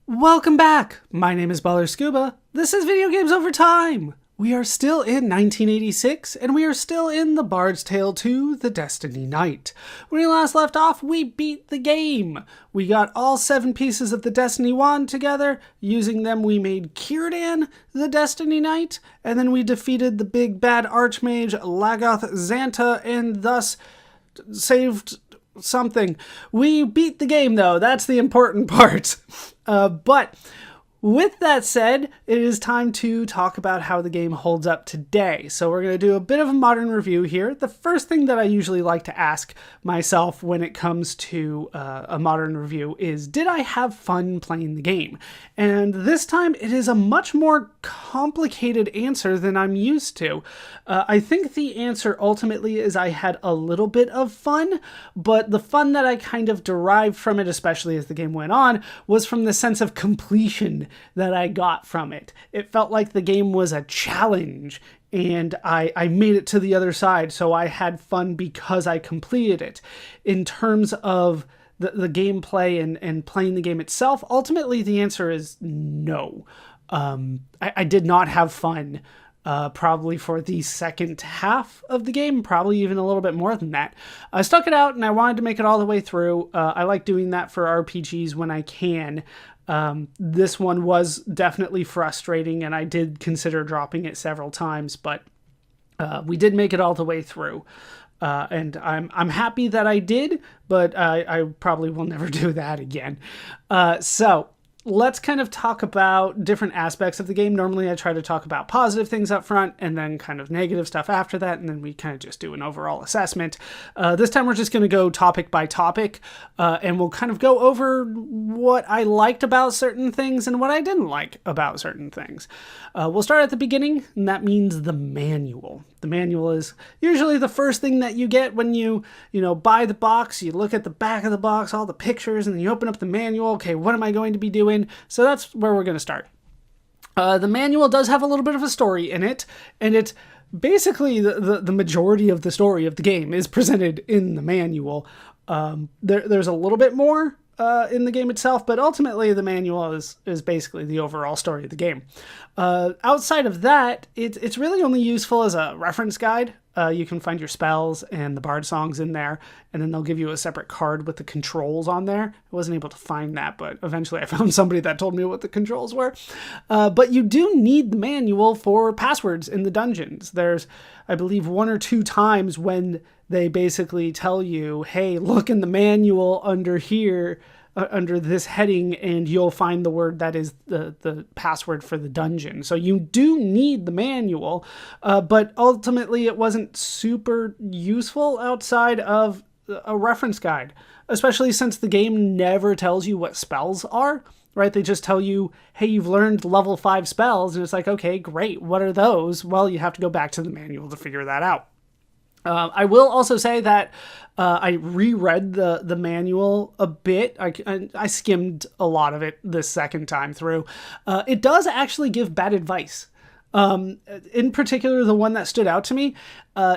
Welcome back! My name is ballerscuba. This is Video Games Over Time! We are still in 1986, and we are still in The Bard's Tale 2, The Destiny Knight. When we last left off, we beat the game. We got all 7 pieces of the Destiny Wand together. Using them, we made Círdan the Destiny Knight, and then we defeated the big bad archmage Lagoth Xanta, and thus saved something. We beat the game, though. That's the important part. But with that said, it is time to talk about how the game holds up today. So we're going to do a bit of a modern review here. The first thing that I usually like to ask myself when it comes to a modern review is, did I have fun playing the game? And this time it is a much more complicated answer than I'm used to. I think the answer ultimately is I had a little bit of fun, but the fun that I kind of derived from it, especially as the game went on, was from the sense of completion that I got from it. It felt like the game was a challenge, and I made it to the other side, so I had fun because I completed it. In terms of the gameplay and playing the game itself, ultimately the answer is no. I did not have fun probably for the second half of the game, probably even a little bit more than that. I stuck it out and I wanted to make it all the way through. I like doing that for RPGs when I can. This one was definitely frustrating, and I did consider dropping it several times, but we did make it all the way through. And I'm happy that I did, but I probably will never do that again. So let's kind of talk about different aspects of the game. Normally I try to talk about positive things up front and then kind of negative stuff after that, and then we kind of just do an overall assessment. This time we're just going to go topic by topic, and we'll kind of go over what I liked about certain things and what I didn't like about certain things. We'll start at the beginning, and that means the manual. The manual is usually the first thing that you get when you buy the box. You look at the back of the box, all the pictures, and then you open up the manual. Okay, what am I going to be doing? So that's where we're going to start. The manual does have a little bit of a story in it, and it's basically the majority of the story of the game is presented in the manual. There's a little bit more in the game itself, but ultimately the manual is basically the overall story of the game. Outside of that, it's really only useful as a reference guide. You can find your spells and the bard songs in there, and then they'll give you a separate card with the controls on there. I wasn't able to find that, but eventually I found somebody that told me what the controls were. But you do need the manual for passwords in the dungeons. There's, I believe, 1 or 2 times when they basically tell you, hey, look in the manual under here, under this heading, and you'll find the word that is the password for the dungeon. So you do need the manual, but ultimately it wasn't super useful outside of a reference guide, especially since the game never tells you what spells are, right? They just tell you, hey, you've learned level 5 spells, and it's like, okay, great, what are those? Well, you have to go back to the manual to figure that out. I will also say that I reread the manual a bit. I skimmed a lot of it this second time through. It does actually give bad advice. In particular, the one that stood out to me,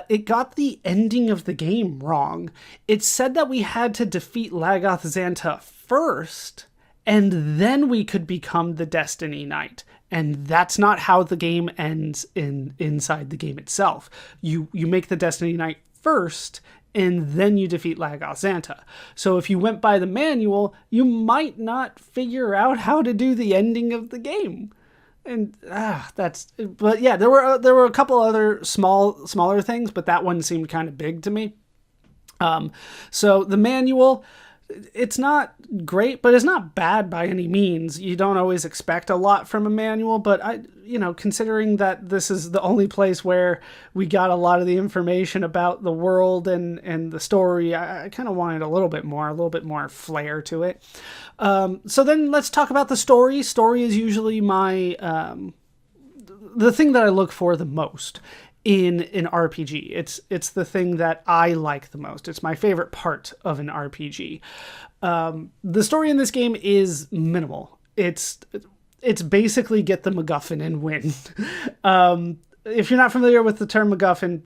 it got the ending of the game wrong. It said that we had to defeat Lagoth Xanta first, and then we could become the Destiny Knight. And that's not how the game ends inside the game itself. You make the Destiny Knight first, and then you defeat Lagoth Xanta. So if you went by the manual, you might not figure out how to do the ending of the game. And but yeah, there were a couple other smaller things, but that one seemed kind of big to me. So the manual, it's not great, but it's not bad by any means. You don't always expect a lot from a manual, but considering that this is the only place where we got a lot of the information about the world and the story, I kind of wanted a little bit more flair to it. So then let's talk about the story. Story is usually the thing that I look for the most in an RPG. It's the thing that I like the most. It's my favorite part of an RPG. The story in this game is minimal. It's basically get the MacGuffin and win. If you're not familiar with the term MacGuffin,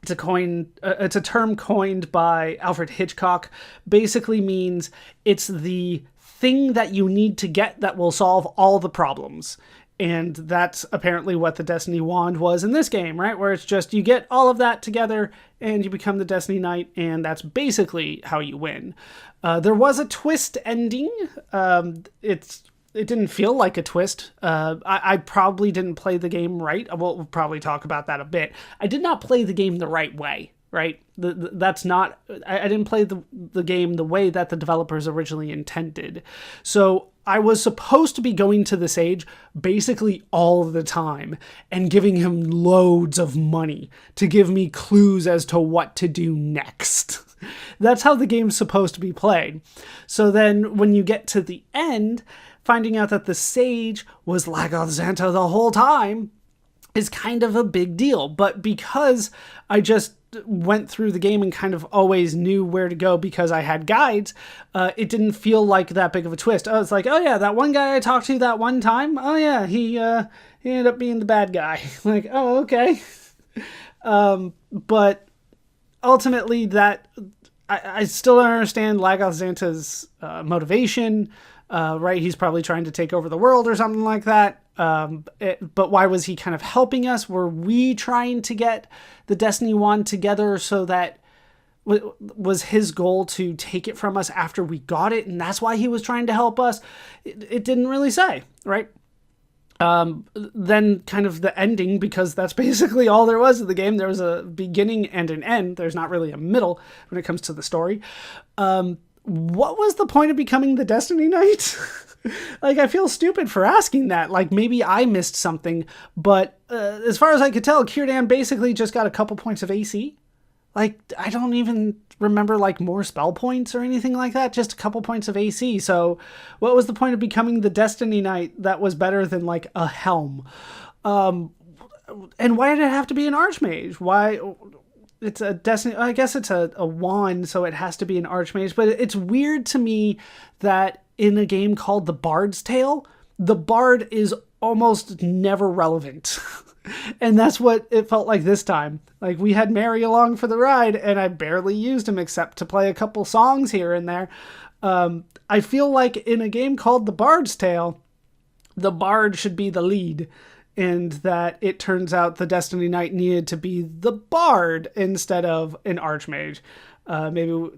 it's a term coined by Alfred Hitchcock. Basically means it's the thing that you need to get that will solve all the problems. And that's apparently what the Destiny Wand was in this game, right? Where it's just you get all of that together and you become the Destiny Knight, and that's basically how you win. There was a twist ending. It didn't feel like a twist. I probably didn't play the game right. We'll probably talk about that a bit. I did not play the game the right way, right? That's not... I didn't play the game the way that the developers originally intended. So I was supposed to be going to the sage basically all the time and giving him loads of money to give me clues as to what to do next. That's how the game's supposed to be played. So then when you get to the end, finding out that the sage was Lagos the whole time is kind of a big deal. But because I just went through the game and kind of always knew where to go because I had guides, it didn't feel like that big of a twist. I was like, oh yeah, that one guy I talked to that one time, oh yeah, he ended up being the bad guy. Like, oh, okay. But ultimately that I still don't understand Lagos Zanta's motivation, right? He's probably trying to take over the world or something like that. But why was he kind of helping us? Were we trying to get the Destiny Wand together so that was his goal to take it from us after we got it, and that's why he was trying to help us? It didn't really say, right? Then kind of the ending, because that's basically all there was of the game. There was a beginning and an end. There's not really a middle when it comes to the story. What was the point of becoming the Destiny Knight? Like, I feel stupid for asking that. Like, maybe I missed something, but as far as I could tell, Círdan basically just got a couple points of AC. Like, I don't even remember, like, more spell points or anything like that, just a couple points of AC. So what was the point of becoming the Destiny Knight that was better than, like, a helm? And why did it have to be an Archmage? Why... It's a Destiny... I guess it's a wand, so it has to be an Archmage, but it's weird to me that in a game called The Bard's Tale, the Bard is almost never relevant. And that's what it felt like this time. Like, we had Mary along for the ride, and I barely used him except to play a couple songs here and there. I feel like in a game called The Bard's Tale, the Bard should be the lead, and that it turns out the Destiny Knight needed to be the Bard instead of an Archmage. Maybe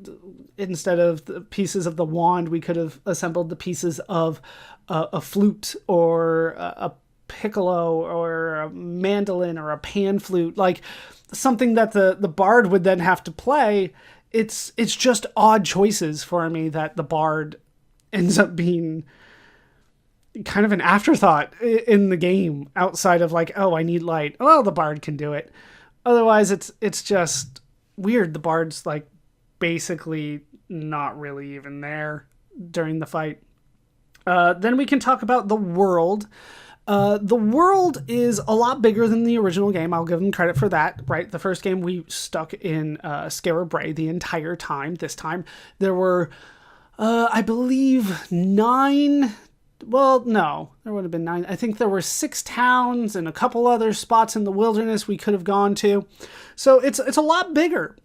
instead of the pieces of the wand, we could have assembled the pieces of a flute or a piccolo or a mandolin or a pan flute, like something that the bard would then have to play. It's just odd choices for me that the bard ends up being kind of an afterthought in the game, outside of like, oh, I need light. Oh, the bard can do it. Otherwise, it's just weird. The bard's like basically not really even there during the fight. Then we can talk about the world. The world is a lot bigger than the original game. I'll give them credit for that, right? The first game we stuck in Scarab Bray the entire time. This time there were, I believe, 9... Well, no, there would have been 9. I think there were 6 towns and a couple other spots in the wilderness we could have gone to. So it's a lot bigger.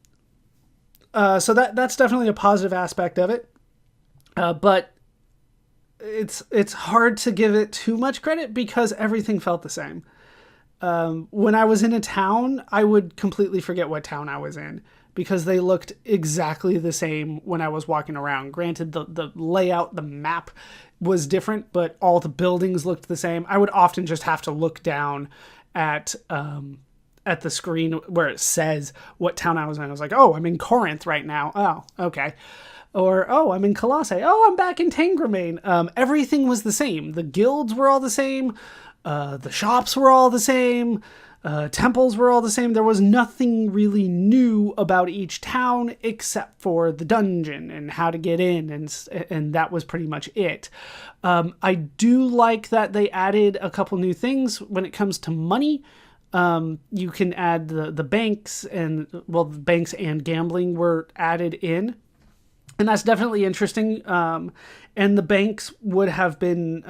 So that's definitely a positive aspect of it. But it's hard to give it too much credit because everything felt the same. When I was in a town, I would completely forget what town I was in because they looked exactly the same when I was walking around. Granted, the layout, the map was different, but all the buildings looked the same. I would often just have to look down at the screen where it says what town I was in. I was like, oh, I'm in Corinth right now. Oh, okay. Or, oh, I'm in Colossae. Oh, I'm back in Tangermain. Everything was the same. The guilds were all the same. The shops were all the same. Temples were all the same. There was nothing really new about each town except for the dungeon and how to get in, and that was pretty much it. I do like that they added a couple new things when it comes to money. You can add the banks, and well, the banks and gambling were added in, and that's definitely interesting. And the banks would have been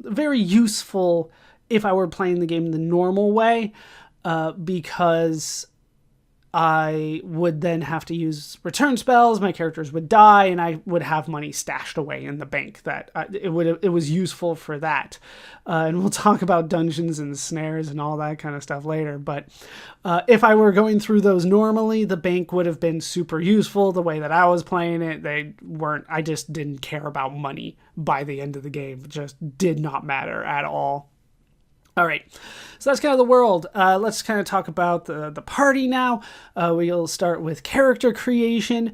very useful if I were playing the game the normal way, because I would then have to use return spells. My characters would die, and I would have money stashed away in the bank that it was useful for that. And we'll talk about dungeons and snares and all that kind of stuff later. But if I were going through those normally, the bank would have been super useful. The way that I was playing it, they weren't. I just didn't care about money by the end of the game. It just did not matter at all. All right, so that's kind of the world. Let's kind of talk about the party now. We'll start with character creation.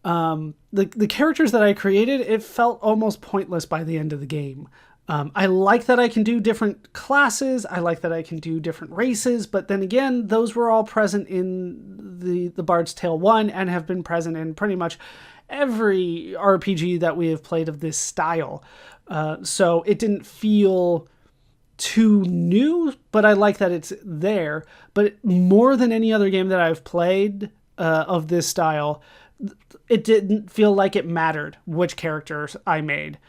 The characters that I created, it felt almost pointless by the end of the game. I like that I can do different classes. I like that I can do different races. But then again, those were all present in the Bard's Tale 1 and have been present in pretty much every RPG that we have played of this style. So it didn't feel too new, but I like that it's there. But more than any other game that I've played of this style, it didn't feel like it mattered which characters I made.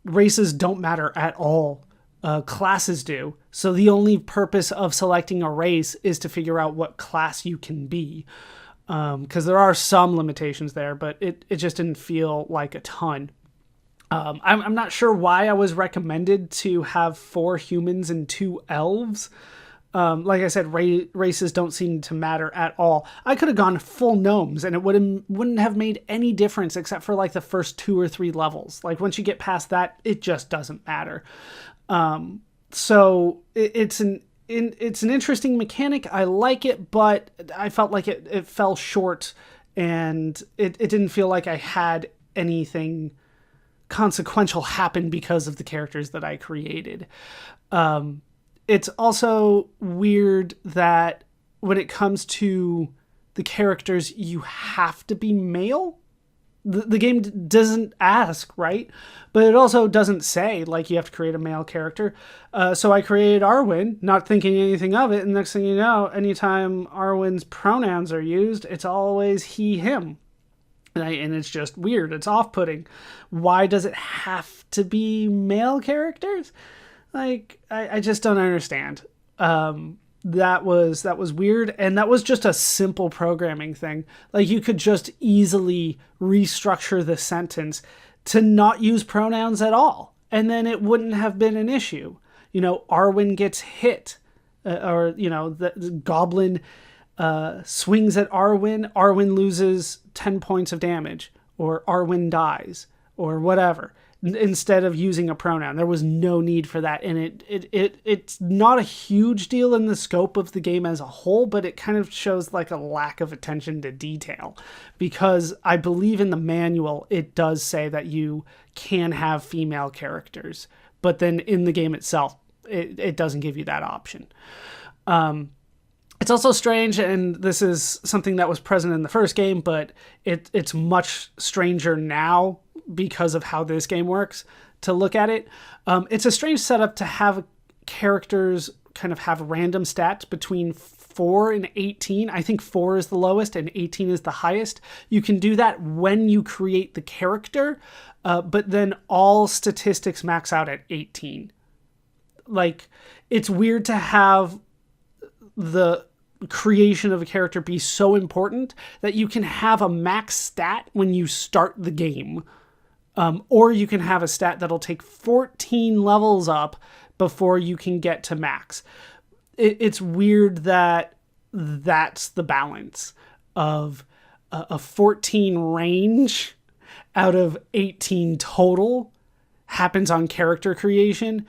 Races don't matter at all. Classes do. So the only purpose of selecting a race is to figure out what class you can be. Because there are some limitations there, but it just didn't feel like a ton. I'm not sure why I was recommended to have 4 humans and 2 elves. Like I said, races don't seem to matter at all. I could have gone full gnomes and it wouldn't have made any difference except for like the first 2 or 3 levels. Like once you get past that, it just doesn't matter. So it's an interesting mechanic. I like it, but I felt like it fell short, and it didn't feel like I had anything consequential happen because of the characters that I created. It's also weird that when it comes to the characters, you have to be male. The game doesn't ask, right? But it also doesn't say, like, you have to create a male character. So I created Arwen, not thinking anything of it, and next thing you know, anytime Arwen's pronouns are used, it's always he, him. And it's just weird. It's off-putting. Why does it have to be male characters? Like, I just don't understand. That was weird, and that was just a simple programming thing. Like, you could just easily restructure the sentence to not use pronouns at all, and then it wouldn't have been an issue. You know, Arwen gets hit, or, you know, the goblin swings at Arwen, Arwen loses 10 points of damage, or Arwen dies, or whatever, instead of using a pronoun. There was no need for that, and it's not a huge deal in the scope of the game as a whole, but it kind of shows like a lack of attention to detail, because I believe in the manual it does say that you can have female characters, but then in the game itself it doesn't give you that option. It's also strange, and this is something that was present in the first game, but it's much stranger now because of how this game works to look at it. It's a strange setup to have characters kind of have random stats between 4 and 18. I think 4 is the lowest and 18 is the highest. You can do that when you create the character, but then all statistics max out at 18. Like, it's weird to have the creation of a character be so important that you can have a max stat when you start the game. Or you can have a stat that'll take 14 levels up before you can get to max. It's weird that that's the balance of a 14 range out of 18 total happens on character creation,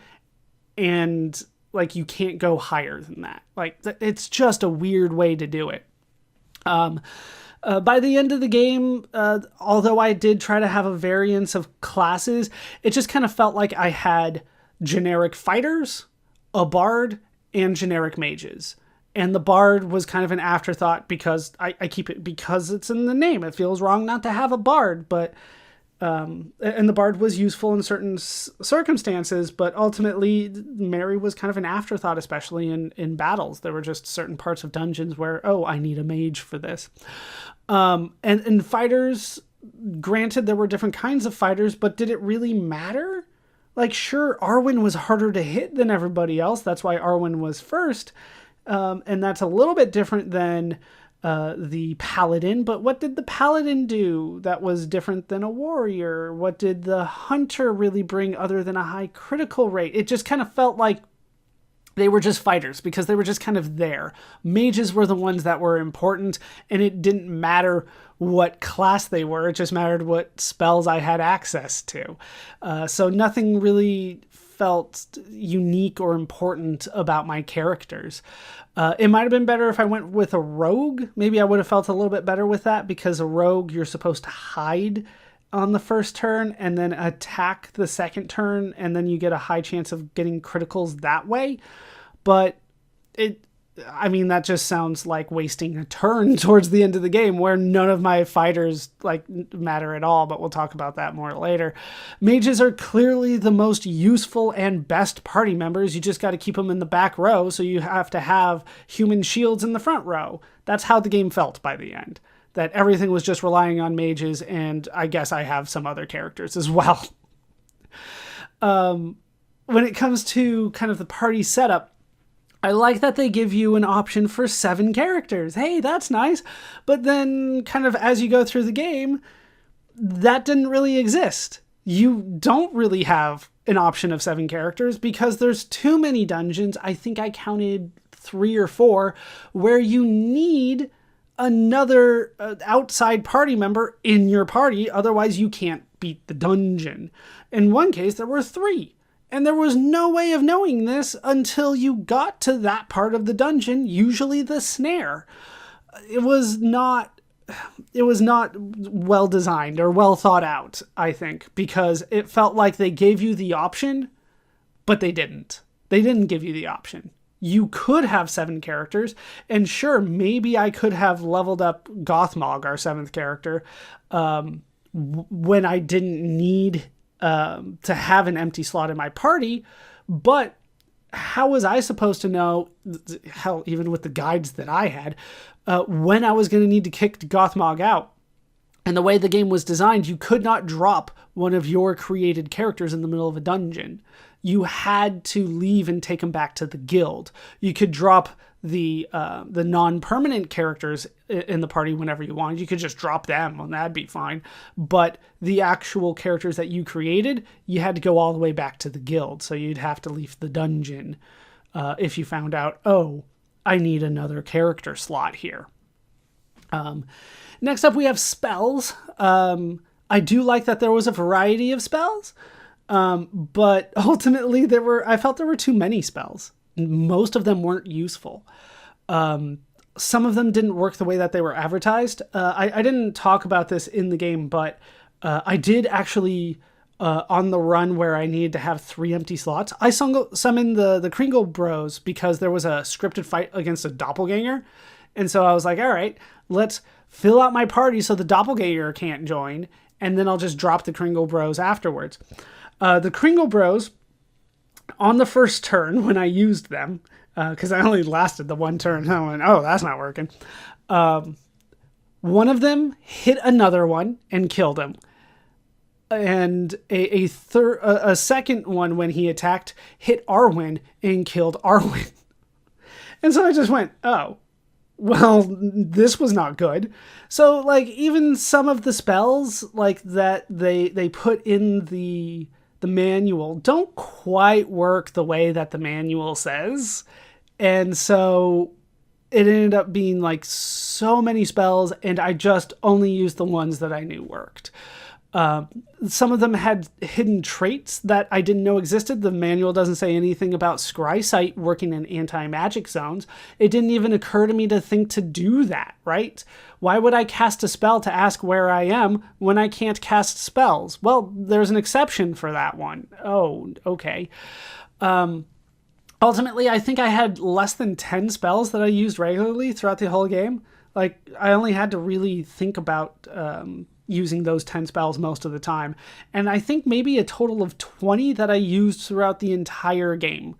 and like you can't go higher than that. Like, it's just a weird way to do it. By the end of the game, although I did try to have a variance of classes, it just kind of felt like I had generic fighters, a bard, and generic mages. And the bard was kind of an afterthought because I keep it because it's in the name. It feels wrong not to have a bard, but and the bard was useful in certain circumstances, but ultimately Mary was kind of an afterthought, especially in battles. There were just certain parts of dungeons where, oh, I need a mage for this. And fighters, granted, there were different kinds of fighters, but did it really matter? Like, sure, Arwen was harder to hit than everybody else. That's why Arwen was first. And that's a little bit different than the paladin, but what did the paladin do that was different than a warrior? What did the hunter really bring other than a high critical rate? It just kind of felt like they were just fighters because they were just kind of there. Mages were the ones that were important, and it didn't matter what class they were. It just mattered what spells I had access to. So nothing really felt unique or important about my characters. It might have been better if I went with a rogue. Maybe I would have felt a little bit better with that, because a rogue, you're supposed to hide on the first turn and then attack the second turn, and then you get a high chance of getting criticals that way. But that just sounds like wasting a turn towards the end of the game, where none of my fighters matter at all, but we'll talk about that more later. Mages are clearly the most useful and best party members. You just got to keep them in the back row, so you have to have human shields in the front row. That's how the game felt by the end. That everything was just relying on mages, and I guess I have some other characters as well. When it comes to kind of the party setup, I like that they give you an option for 7 characters. Hey, that's nice. But then kind of as you go through the game, that didn't really exist. You don't really have an option of 7 characters because there's too many dungeons. I think I counted 3 or 4 where you need another outside party member in your party. Otherwise, you can't beat the dungeon. In one case, there were 3. And there was no way of knowing this until you got to that part of the dungeon, usually the snare. It was not well designed or well thought out, I think, because it felt like they gave you the option, but they didn't. They didn't give you the option. You could have 7 characters, and sure, maybe I could have leveled up Gothmog, our 7th character, when I didn't need to have an empty slot in my party. But how was I supposed to know, hell, even with the guides that I had, when I was going to need to kick Gothmog out? And the way the game was designed, you could not drop one of your created characters in the middle of a dungeon. You had to leave and take them back to the guild. You could drop the non-permanent characters in the party whenever you wanted. You could just drop them, and that'd be fine. But the actual characters that you created, you had to go all the way back to the guild. So you'd have to leave the dungeon if you found out, oh, I need another character slot here. Next up, we have spells. I do like that there was a variety of spells, but ultimately I felt there were too many spells. Most of them weren't useful. Some of them didn't work the way that they were advertised. I didn't talk about this in the game, but I did actually, on the run where I needed to have 3 empty slots, I summoned the Kringle Bros because there was a scripted fight against a doppelganger. And so I was like, all right, let's fill out my party so the doppelganger can't join, and then I'll just drop the Kringle Bros afterwards. The Kringle Bros, on the first turn when I used them, because I only lasted the 1 turn, I went, oh, that's not working. One of them hit another one and killed him. And a second one, when he attacked, hit Arwen and killed Arwen. And so I just went, oh, well, this was not good. So, even some of the spells, that they put in the manual don't quite work the way that the manual says. And so it ended up being so many spells, and I just only used the ones that I knew worked. Some of them had hidden traits that I didn't know existed. The manual doesn't say anything about Scry Sight working in anti-magic zones. It didn't even occur to me to think to do that, right? Why would I cast a spell to ask where I am when I can't cast spells? Well, there's an exception for that one. Oh, okay. Ultimately, I think I had less than 10 spells that I used regularly throughout the whole game. I only had to really think about using those 10 spells most of the time. And I think maybe a total of 20 that I used throughout the entire game.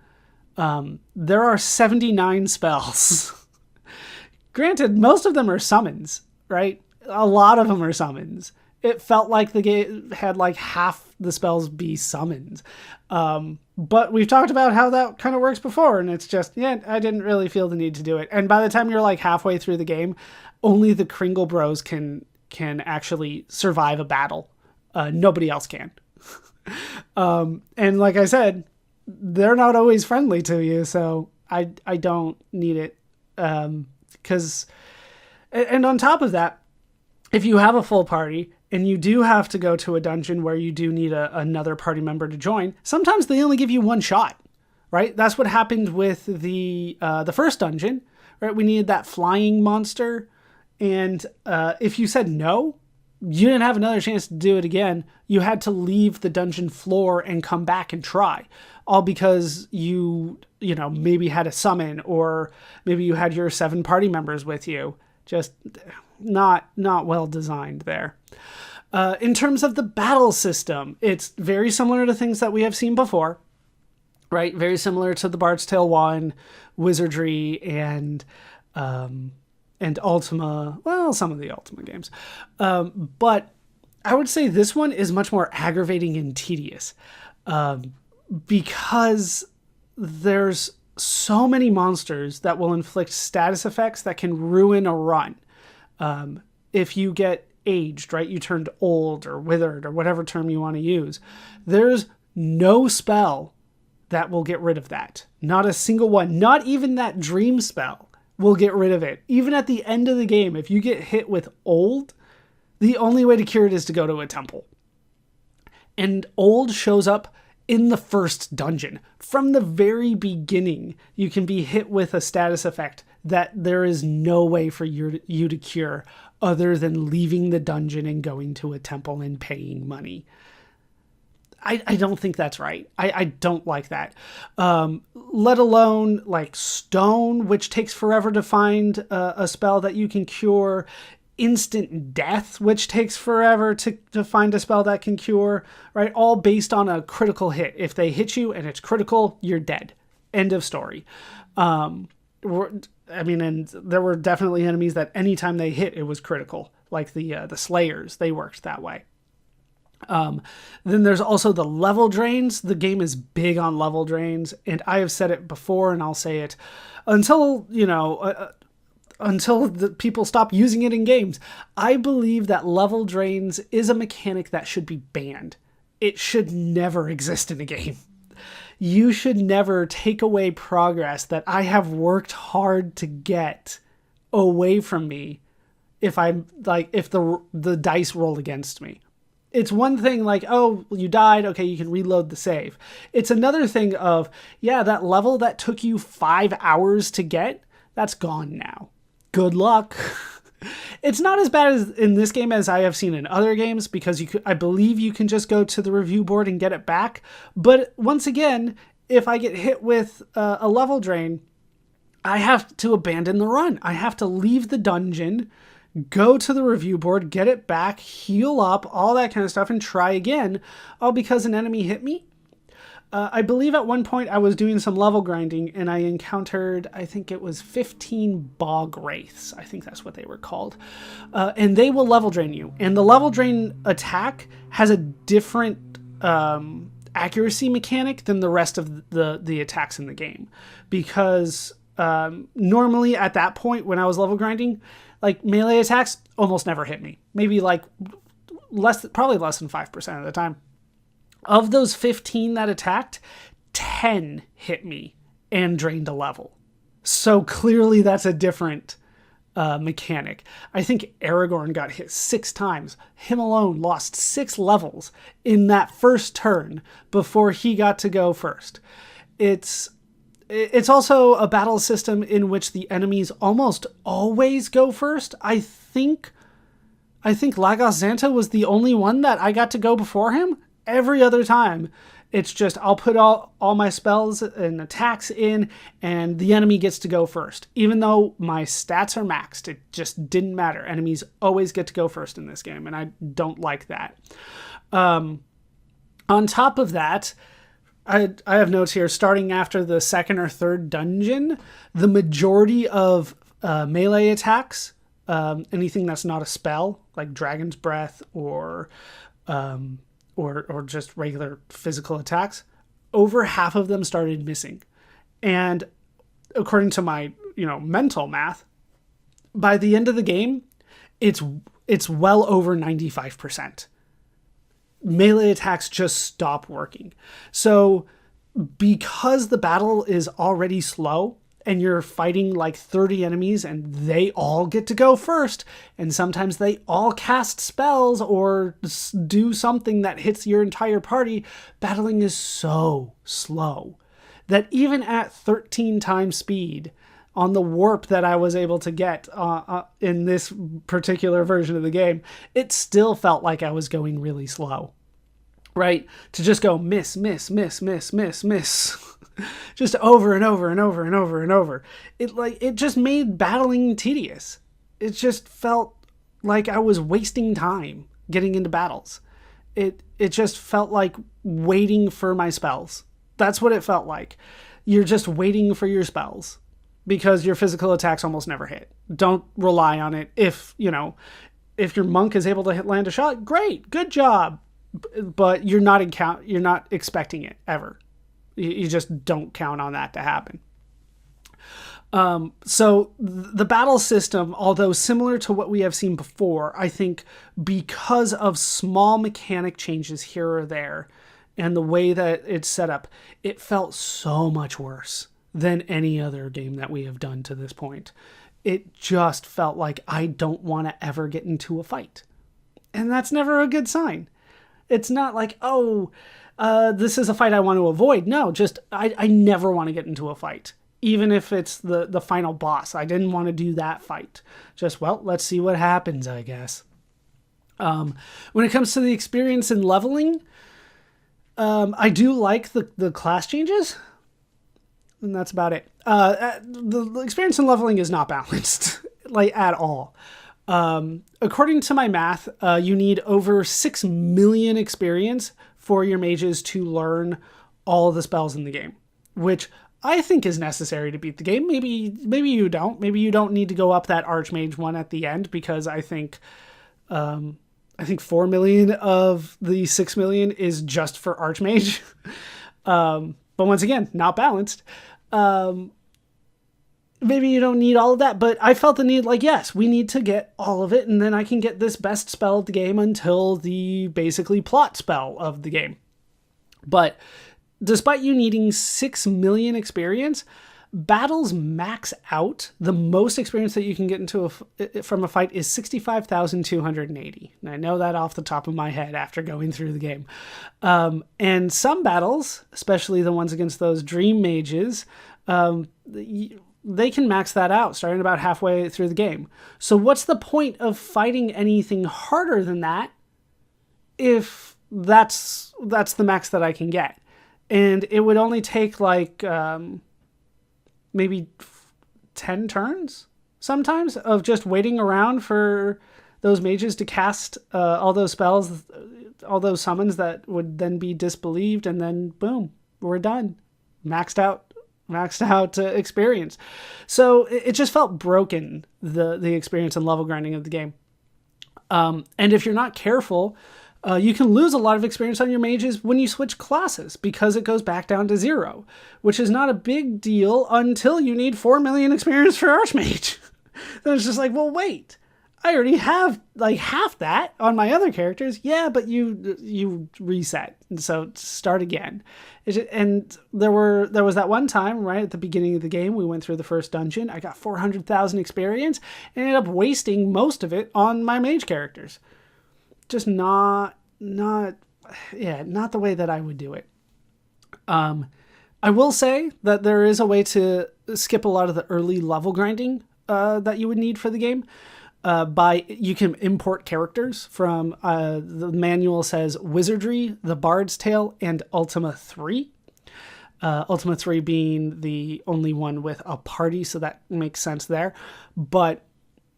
There are 79 spells. Granted, most of them are summons, right? A lot of them are summons. It felt like the game had half the spells be summons. But we've talked about how that kind of works before, and it's just, I didn't really feel the need to do it. And by the time you're halfway through the game, only the Kringle Bros can actually survive a battle. Nobody else can. And like I said, they're not always friendly to you, so I don't need it. Because, and on top of that, if you have a full party and you do have to go to a dungeon where you do need another party member to join, sometimes they only give you one shot, right? That's what happened with the first dungeon, right? We needed that flying monster, and if you said no, you didn't have another chance to do it again. You had to leave the dungeon floor and come back and try, all because you maybe had a summon, or maybe you had your 7 party members with you. Just not well designed there. In terms of the battle system, it's very similar to things that we have seen before, right? Very similar to the Bard's Tale 1, Wizardry, and Ultima. Well, some of the Ultima games. But I would say this one is much more aggravating and tedious, because there's so many monsters that will inflict status effects that can ruin a run. If you get aged, right? You turned old or withered or whatever term you want to use. There's no spell that will get rid of that. Not a single one. Not even that dream spell will get rid of it. Even at the end of the game, if you get hit with old, the only way to cure it is to go to a temple. And old shows up in the first dungeon. From the very beginning, you can be hit with a status effect that there is no way for you to cure other than leaving the dungeon and going to a temple and paying money. I don't think that's right. I don't like that. Let alone like stone, which takes forever to find a spell that you can cure. Instant death, which takes forever to find a spell that can cure, right? All based on a critical hit. If they hit you and it's critical, you're dead. End of story. And there were definitely enemies that anytime they hit, it was critical. Like the Slayers, they worked that way. Then there's also the level drains. The game is big on level drains, and I have said it before, and I'll say it until the people stop using it in games. I believe that level drains is a mechanic that should be banned. It should never exist in a game. You should never take away progress that I have worked hard to get away from me if the dice roll against me. It's one thing like, oh, you died, okay, you can reload the save. It's another thing of, yeah, that level that took you 5 hours to get, that's gone now. Good luck. It's not as bad as in this game as I have seen in other games, because I believe you can just go to the review board and get it back. But once again, if I get hit with a level drain, I have to abandon the run. I have to leave the dungeon, go to the review board, get it back, heal up, all that kind of stuff, and try again, all because an enemy hit me. I believe at one point I was doing some level grinding and I encountered, I think it was 15 bog wraiths. I think that's what they were called. And they will level drain you. And the level drain attack has a different accuracy mechanic than the rest of the attacks in the game. Because normally at that point when I was level grinding, like melee attacks almost never hit me. Maybe like probably less than 5% of the time. Of those 15 that attacked, 10 hit me and drained a level. So clearly that's a different mechanic. I think Aragorn got hit 6 times. Him alone lost 6 levels in that first turn before he got to go first. It's also a battle system in which the enemies almost always go first. I think Lagos Xanta was the only one that I got to go before him. Every other time, it's just I'll put all my spells and attacks in, and the enemy gets to go first. Even though my stats are maxed, it just didn't matter. Enemies always get to go first in this game, and I don't like that. On top of that, I have notes here, starting after the second or third dungeon, the majority of melee attacks, anything that's not a spell, like Dragon's Breath or just regular physical attacks, over half of them started missing. And according to my, mental math, by the end of the game, it's well over 95%. Melee attacks just stop working. So because the battle is already slow and you're fighting like 30 enemies and they all get to go first, and sometimes they all cast spells or do something that hits your entire party, battling is so slow that even at 13 times speed on the warp that I was able to get in this particular version of the game, it still felt like I was going really slow. Right? To just go miss, miss, miss, miss, miss, miss. Just over and over and over and over and over. It just made battling tedious. It just felt like I was wasting time getting into battles. It just felt like waiting for my spells. That's what it felt like. You're just waiting for your spells because your physical attacks almost never hit. Don't rely on it. If your monk is able to land a shot, great, good job. But you're not expecting it ever. You just don't count on that to happen. So the battle system, although similar to what we have seen before, I think because of small mechanic changes here or there and the way that it's set up, it felt so much worse than any other game that we have done to this point. It just felt like I don't want to ever get into a fight. And that's never a good sign. It's not like, this is a fight I want to avoid. No, just I never want to get into a fight. Even if it's the final boss. I didn't want to do that fight. Just, let's see what happens, I guess. When it comes to the experience and leveling, I do like the class changes. And that's about it. The experience and leveling is not balanced, like, at all. According to my math, you need over 6 million experience for your mages to learn all of the spells in the game, which I think is necessary to beat the game. Maybe you don't. Maybe you don't need to go up that Archmage one at the end, because I think 4 million of the 6 million is just for Archmage. But once again, not balanced. Maybe you don't need all of that, but I felt the need, yes, we need to get all of it, and then I can get this best spell of the game until the basically plot spell of the game. But despite you needing 6 million experience, battles max out. The most experience that you can get from a fight is 65,280. And I know that off the top of my head after going through the game. And some battles, especially the ones against those dream mages, they can max that out starting about halfway through the game. So what's the point of fighting anything harder than that if that's the max that I can get? And it would only take maybe 10 turns sometimes of just waiting around for those mages to cast all those spells, all those summons that would then be disbelieved, and then boom, we're done. Maxed out experience. So it just felt broken, the experience and level grinding of the game. And if you're not careful, you can lose a lot of experience on your mages when you switch classes, because it goes back down to 0, which is not a big deal until you need 4 million experience for Archmage. Then it's just wait, I already have half that on my other characters. Yeah, but you reset, and so start again. And there was that one time right at the beginning of the game, we went through the first dungeon. I got 400,000 experience and ended up wasting most of it on my mage characters. Just not the way that I would do it. I will say that there is a way to skip a lot of the early level grinding that you would need for the game. You can import characters from, the manual says Wizardry, the Bard's Tale, and Ultima 3. Ultima 3 being the only one with a party, so that makes sense there. But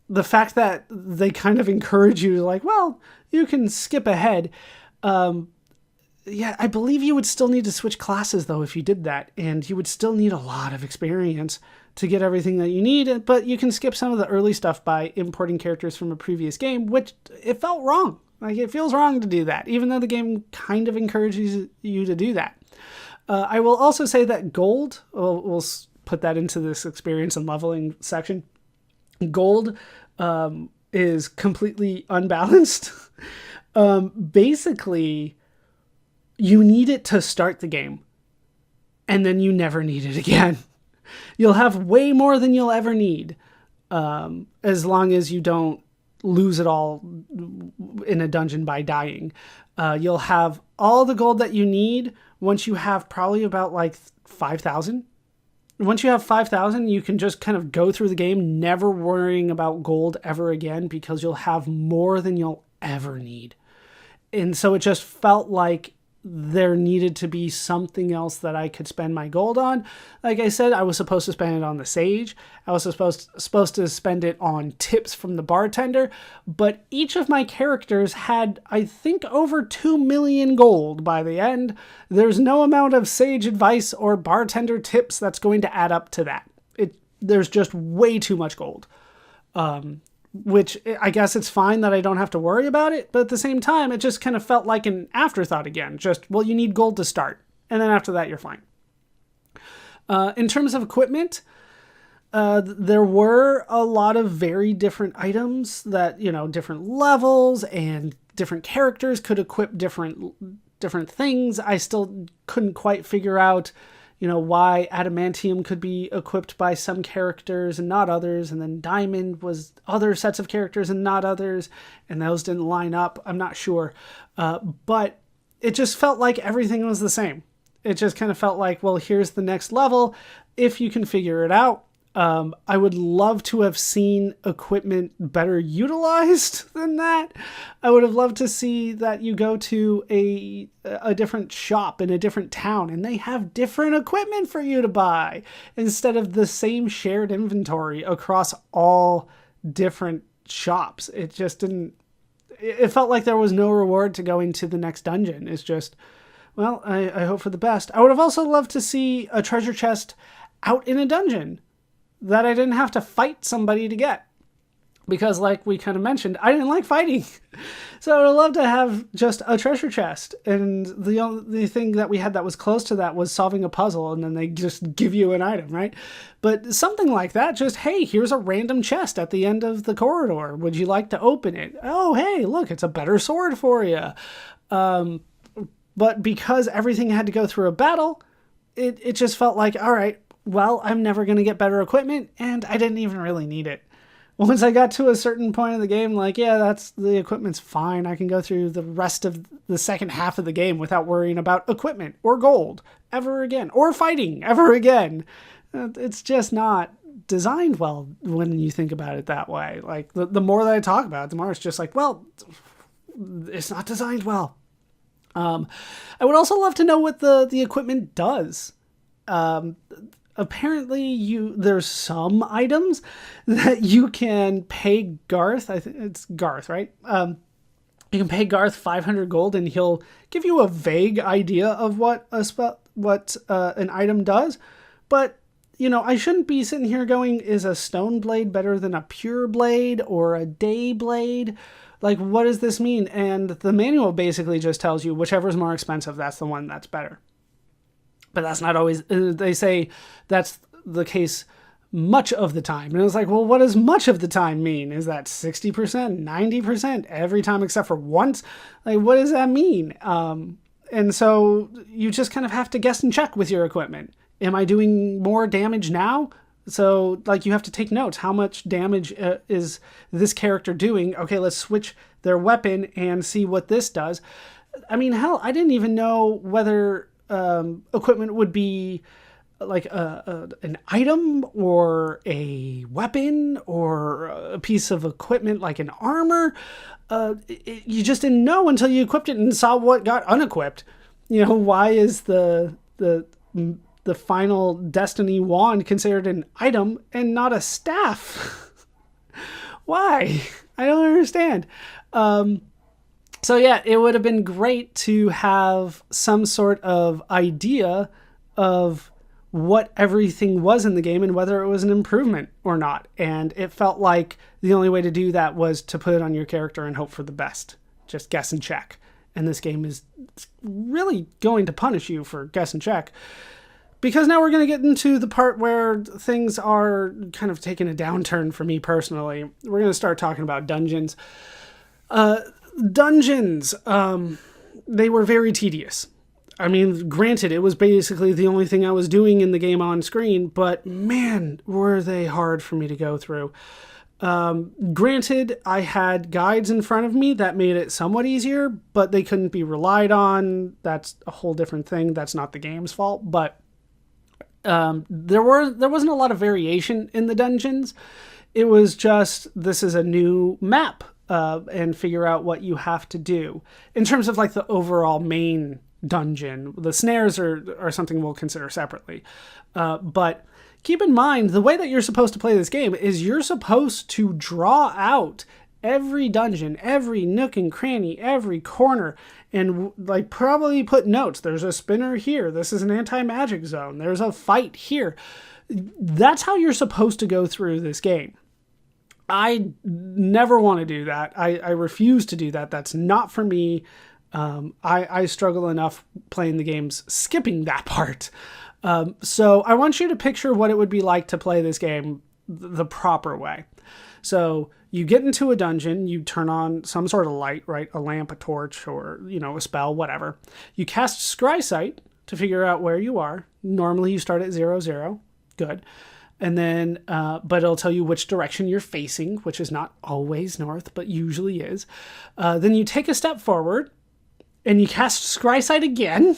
the fact that they kind of encourage you to you can skip ahead. I believe you would still need to switch classes though if you did that, and you would still need a lot of experience to get everything that you need, but you can skip some of the early stuff by importing characters from a previous game, which it felt wrong. It feels wrong to do that, even though the game kind of encourages you to do that. I will also say that gold, we'll put that into this experience and leveling section. Gold is completely unbalanced. Basically, you need it to start the game, and then you never need it again. You'll have way more than you'll ever need, as long as you don't lose it all in a dungeon by dying. You'll have all the gold that you need once you have probably about like 5,000. Once you have 5,000, you can just kind of go through the game never worrying about gold ever again, because you'll have more than you'll ever need. And so it just felt like there needed to be something else that I could spend my gold on. Like I said, I was supposed to spend it on the sage. I was supposed to spend it on tips from the bartender. But each of my characters had, I think, over 2 million gold by the end. There's no amount of sage advice or bartender tips that's going to add up to that. There's just way too much gold. Which I guess it's fine that I don't have to worry about it, but at the same time, it just kind of felt like an afterthought again. Just, well, you need gold to start, and then after that, you're fine. In terms of equipment, there were a lot of very different items that, different levels and different characters could equip different things. I still couldn't quite figure out why adamantium could be equipped by some characters and not others, and then diamond was other sets of characters and not others, and those didn't line up. I'm not sure. But it just felt like everything was the same. It just kind of felt like, well, here's the next level. If you can figure it out. I would love to have seen equipment better utilized than that. I would have loved to see that you go to a different shop in a different town and they have different equipment for you to buy instead of the same shared inventory across all different shops. It just didn't. It felt like there was no reward to going to the next dungeon. It's just, well, I hope for the best. I would have also loved to see a treasure chest out in a dungeon that I didn't have to fight somebody to get. Because like we kind of mentioned, I didn't like fighting. So I would love to have just a treasure chest. And the only thing that we had that was close to that was solving a puzzle, and then they just give you an item, right? But something like that, just, hey, here's a random chest at the end of the corridor. Would you like to open it? Oh, hey, look, it's a better sword for you. But because everything had to go through a battle, it just felt like, all right, well, I'm never going to get better equipment, and I didn't even really need it. Once I got to a certain point of the game, like, yeah, the equipment's fine. I can go through the rest of the second half of the game without worrying about equipment or gold ever again, or fighting ever again. It's just not designed well when you think about it that way. Like, the more that I talk about it, the more it's just like, well, it's not designed well. I would also love to know what the equipment does. Apparently there's some items that you can pay Garth. I think it's Garth, right? You can pay Garth 500 gold and he'll give you a vague idea of what an item does. But, I shouldn't be sitting here going, is a stone blade better than a pure blade or a day blade? Like, what does this mean? And the manual basically just tells you whichever is more expensive, that's the one that's better. But that's not always, they say that's the case much of the time. And it was like, well, what does much of the time mean? Is that 60%, 90%, every time except for once? Like, what does that mean? And so you just kind of have to guess and check with your equipment. Am I doing more damage now? So, like, you have to take notes. How much damage is this character doing? Okay, let's switch their weapon and see what this does. I mean, hell, I didn't even know whether equipment would be like an item or a weapon or a piece of equipment like an armor. You just didn't know until you equipped it and saw what got unequipped. Why is the final Destiny wand considered an item and not a staff? Why? I don't understand. So yeah, it would have been great to have some sort of idea of what everything was in the game and whether it was an improvement or not. And it felt like the only way to do that was to put it on your character and hope for the best. Just guess and check. And this game is really going to punish you for guess and check. because now we're going to get into the part where things are kind of taking a downturn for me personally. We're going to start talking about dungeons. Dungeons, they were very tedious. I mean, granted, it was basically the only thing I was doing in the game on screen, but man, were they hard for me to go through. Granted, I had guides in front of me that made it somewhat easier, but they couldn't be relied on. That's a whole different thing. That's not the game's fault, but there wasn't a lot of variation in the dungeons. It was just, this is a new map, and figure out what you have to do. In terms of like the overall main dungeon, the snares are something we'll consider separately. But keep in mind, the way that you're supposed to play this game is you're supposed to draw out every dungeon, every nook and cranny, every corner, and like probably put notes. There's a spinner here. This is an anti-magic zone. There's a fight here. That's how you're supposed to go through this game. I never want to do that. I refuse to do that. That's not for me. I struggle enough playing the games skipping that part. So I want you to picture what it would be like to play this game the proper way. So you get into a dungeon, you turn on some sort of light, right? A lamp, a torch, or, a spell, whatever. You cast Scry Sight to figure out where you are. Normally you start at 0, 0. Good. And then, but it'll tell you which direction you're facing, which is not always north, but usually is. Then you take a step forward and you cast Scry Sight again.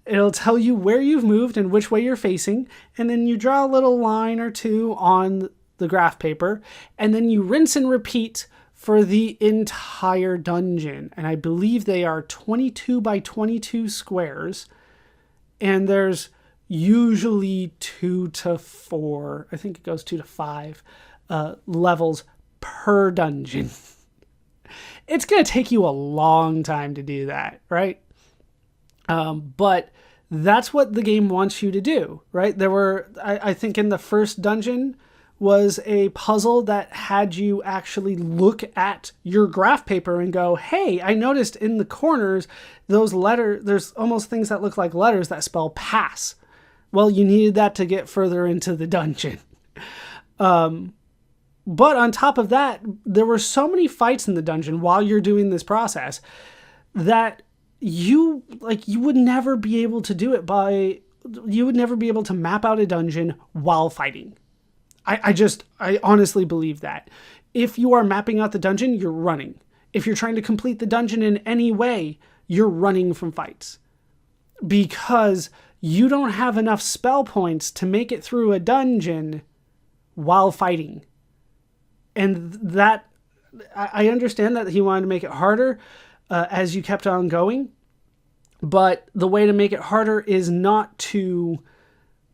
It'll tell you where you've moved and which way you're facing. And then you draw a little line or two on the graph paper. And then you rinse and repeat for the entire dungeon. And I believe they are 22 by 22 squares. And there's usually 2 to 4, I think it goes 2 to 5 levels per dungeon. It's going to take you a long time to do that, right? But that's what the game wants you to do, right? There were, I think in the first dungeon was a puzzle that had you actually look at your graph paper and go, hey, I noticed in the corners, those letters, there's almost things that look like letters that spell pass. Well, you needed that to get further into the dungeon. But on top of that, there were so many fights in the dungeon while you're doing this process that you would never be able to do it you would never be able to map out a dungeon while fighting. I honestly believe that. If you are mapping out the dungeon, you're running. If you're trying to complete the dungeon in any way, you're running from fights. Because you don't have enough spell points to make it through a dungeon while fighting. And that, I understand that he wanted to make it harder as you kept on going. But the way to make it harder is not to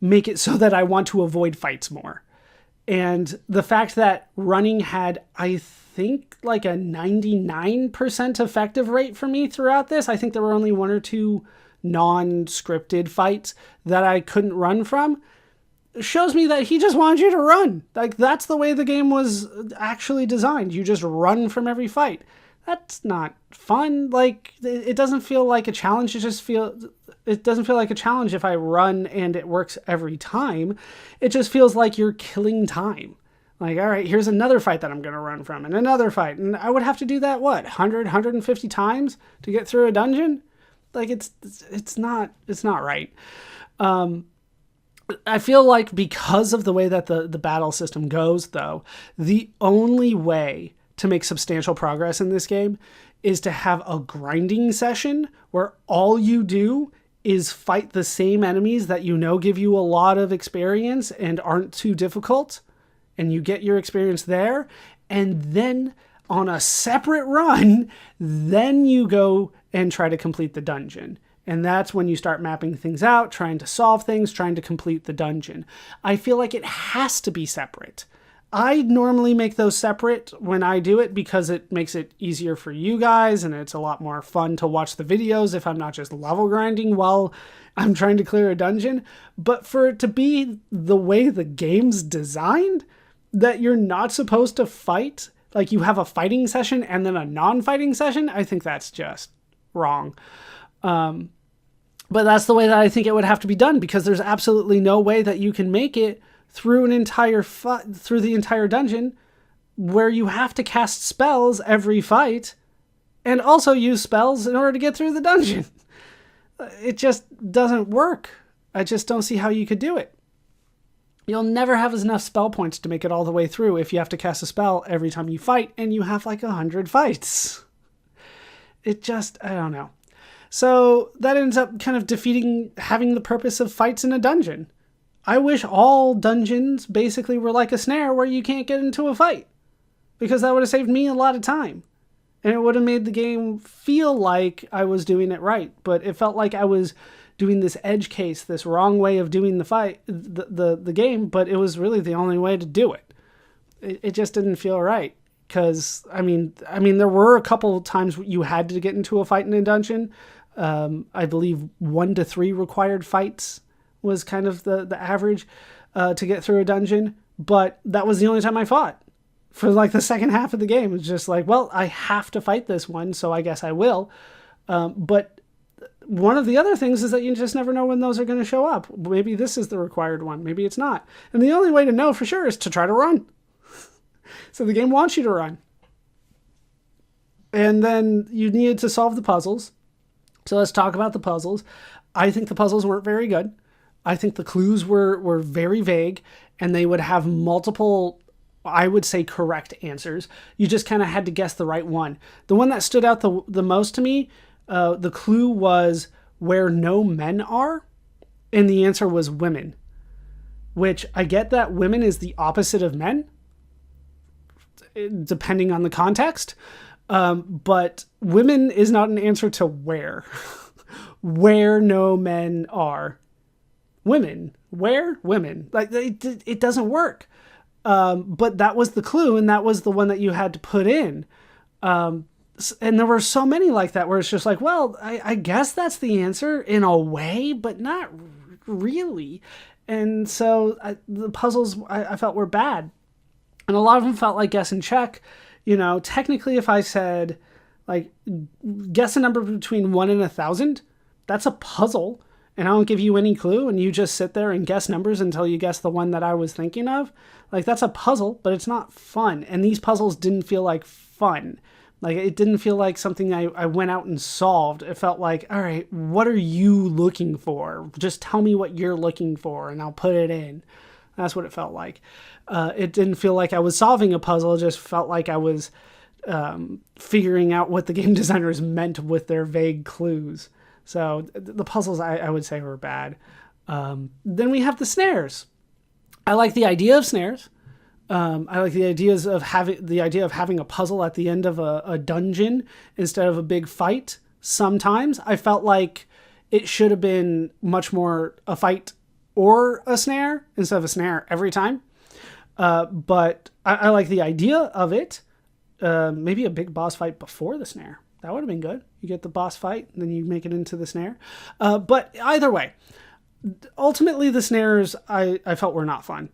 make it so that I want to avoid fights more. And the fact that running had, I think, like a 99% effective rate for me throughout this. I think there were only 1 or 2 non-scripted fights that I couldn't run from. Shows me that he just wanted you to run. Like, that's the way the game was actually designed. You just run from every fight. That's not fun. Like, it doesn't feel like a challenge. It doesn't feel like a challenge if I run and it works every time. It just feels like you're killing time. Like, all right, here's another fight that I'm going to run from, and another fight. And I would have to do that, 150 times to get through a dungeon? Like, it's not right. I feel like because of the way that the battle system goes, though, the only way to make substantial progress in this game is to have a grinding session where all you do is fight the same enemies that give you a lot of experience and aren't too difficult, and you get your experience there, and then on a separate run, then you go and try to complete the dungeon. And that's when you start mapping things out, trying to solve things, trying to complete the dungeon. I feel like it has to be separate. I normally make those separate when I do it because it makes it easier for you guys, and it's a lot more fun to watch the videos if I'm not just level grinding while I'm trying to clear a dungeon. But for it to be the way the game's designed, that you're not supposed to fight, like you have a fighting session and then a non-fighting session, I think that's just wrong. But that's the way that I think it would have to be done, because there's absolutely no way that you can make it through through the entire dungeon where you have to cast spells every fight and also use spells in order to get through the dungeon. It just doesn't work. I just don't see how you could do it. You'll never have enough spell points to make it all the way through if you have to cast a spell every time you fight, and you have like 100 fights. It just, I don't know. So that ends up kind of defeating having the purpose of fights in a dungeon. I wish all dungeons basically were like a snare where you can't get into a fight, because that would have saved me a lot of time. And it would have made the game feel like I was doing it right. But it felt like I was doing this edge case, this wrong way of doing the game, but it was really the only way to do it. It just didn't feel right. Because, I mean, there were a couple of times you had to get into a fight in a dungeon. I believe 1 to 3 required fights was kind of the average to get through a dungeon. But that was the only time I fought. For like the second half of the game, it's just like, well, I have to fight this one, so I guess I will. But one of the other things is that you just never know when those are going to show up. Maybe this is the required one. Maybe it's not. And the only way to know for sure is to try to run. So the game wants you to run. And then you needed to solve the puzzles. So let's talk about the puzzles. I think the puzzles weren't very good. I think the clues were very vague, and they would have multiple, I would say, correct answers. You just kind of had to guess the right one. The one that stood out the most to me, the clue was where no men are, and the answer was women. Which, I get that women is the opposite of men, depending on the context. But women is not an answer to where. Where no men are. Women. Where? Women. Like, it doesn't work. But that was the clue, and that was the one that you had to put in. And there were so many like that where it's just like, well, I guess that's the answer in a way, but not really. And so the puzzles I felt were bad. And a lot of them felt like guess and check. You know, technically if I said, like, guess a number between 1 and 1,000, that's a puzzle. And I don't give you any clue, and you just sit there and guess numbers until you guess the one that I was thinking of. Like, that's a puzzle, but it's not fun. And these puzzles didn't feel like fun. Like, it didn't feel like something I went out and solved. It felt like, all right, what are you looking for? Just tell me what you're looking for, and I'll put it in. That's what it felt like. It didn't feel like I was solving a puzzle. It just felt like I was figuring out what the game designers meant with their vague clues. So the puzzles, I would say, were bad. Then we have the snares. I like the idea of snares. I like the idea of having a puzzle at the end of a dungeon instead of a big fight. Sometimes I felt like it should have been much more a fight or a snare instead of a snare every time. But I like the idea of it. Maybe a big boss fight before the snare. That would have been good. You get the boss fight, and then you make it into the snare. But either way, ultimately the snares I felt were not fun.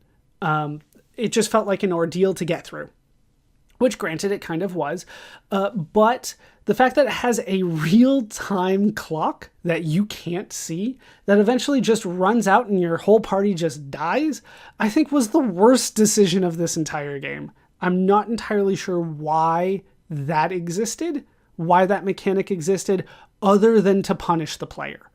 It just felt like an ordeal to get through, which granted it kind of was. But the fact that it has a real-time clock that you can't see, that eventually just runs out and your whole party just dies, I think was the worst decision of this entire game. I'm not entirely sure why that existed, why that mechanic existed, other than to punish the player.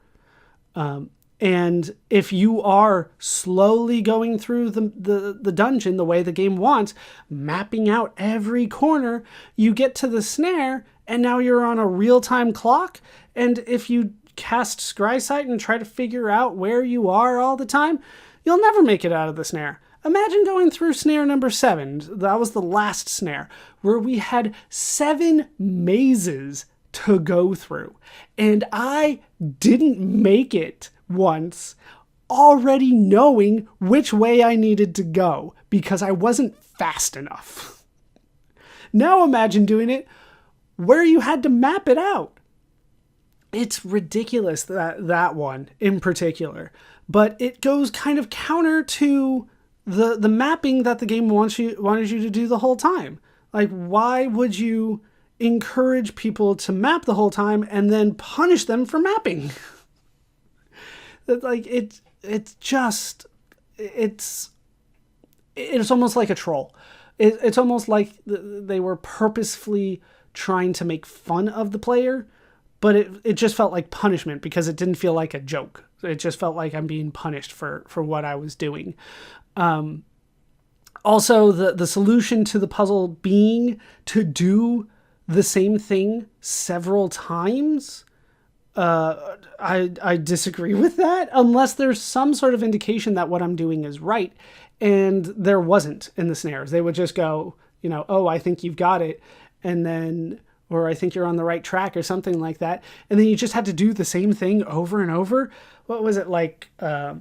And if you are slowly going through the dungeon the way the game wants, mapping out every corner, you get to the snare, and now you're on a real-time clock. And if you cast Scry Sight and try to figure out where you are all the time, you'll never make it out of the snare. Imagine going through snare number 7. That was the last snare, where we had 7 mazes to go through. And I didn't make it once, already knowing which way I needed to go because I wasn't fast enough. Now imagine doing it where you had to map it out. It's ridiculous, that one in particular, but it goes kind of counter to the mapping that the game wanted you to do the whole time. Like, why would you encourage people to map the whole time and then punish them for mapping? Like it's almost like a troll. It's almost like they were purposefully trying to make fun of the player, but it just felt like punishment because it didn't feel like a joke. It just felt like I'm being punished for what I was doing. Also, the solution to the puzzle being to do the same thing several times, I disagree with that unless there's some sort of indication that what I'm doing is right. And there wasn't in the snares. They would just go, oh, I think you've got it. And then, or I think you're on the right track or something like that. And then you just had to do the same thing over and over. What was it like? I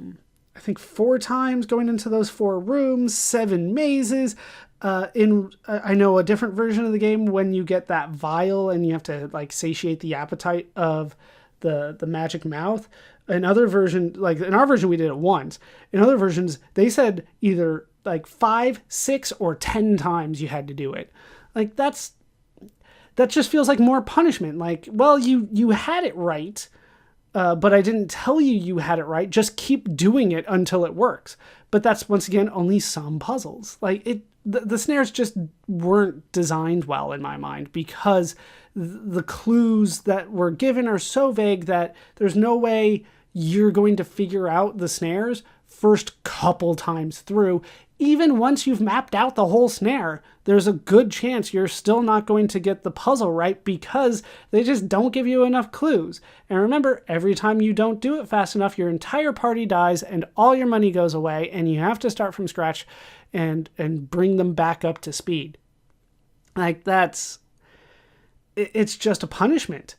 think 4 times going into those 4 rooms, 7 mazes. I know a different version of the game when you get that vial and you have to like satiate the appetite of the magic mouth. In other version, like in our version, we did it once. In other versions, they said either like 5, 6, or 10 times you had to do it. Like that just feels like more punishment. Like, well, you had it right, but I didn't tell you had it right. Just keep doing it until it works. But that's, once again, only some puzzles. Like the snares just weren't designed well in my mind because the clues that were given are so vague that there's no way you're going to figure out the snares first couple times through. Even once you've mapped out the whole snare, there's a good chance you're still not going to get the puzzle right because they just don't give you enough clues. And remember, every time you don't do it fast enough, your entire party dies and all your money goes away and you have to start from scratch and bring them back up to speed. Like it's just a punishment.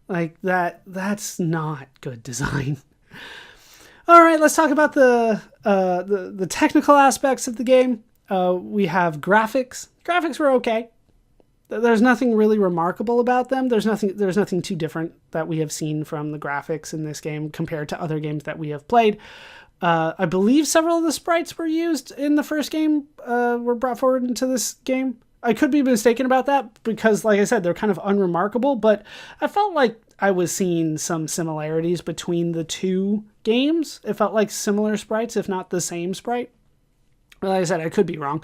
Like that's not good design. All right, let's talk about the technical aspects of the game. We have graphics. Graphics were okay. There's nothing really remarkable about them. There's nothing too different that we have seen from the graphics in this game compared to other games that we have played. I believe several of the sprites were used in the first game were brought forward into this game. I could be mistaken about that because, like I said, they're kind of unremarkable, but I felt like I was seeing some similarities between the two games. It felt like similar sprites, if not the same sprite. Like I said, I could be wrong.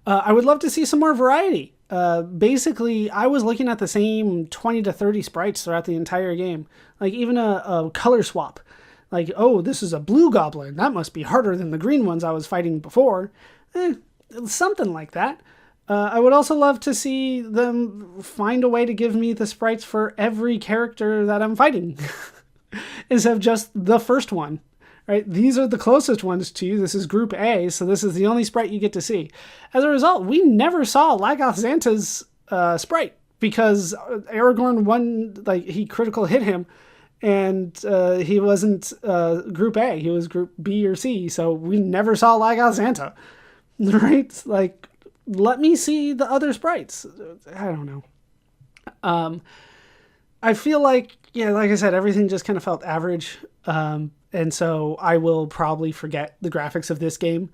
I would love to see some more variety. Basically, I was looking at the same 20 to 30 sprites throughout the entire game. Like even a color swap. Like, oh, this is a blue goblin. That must be harder than the green ones I was fighting before. Something like that. I would also love to see them find a way to give me the sprites for every character that I'm fighting. Instead of just the first one. Right? These are the closest ones to you. This is Group A, so this is the only sprite you get to see. As a result, we never saw Lagoth Xanta's sprite because Aragorn he critical hit him, and he wasn't Group A. He was Group B or C, so we never saw Lagoth Xanta. Right? Like, let me see the other sprites. I don't know. I feel like, like I said, everything just kind of felt average. And so I will probably forget the graphics of this game.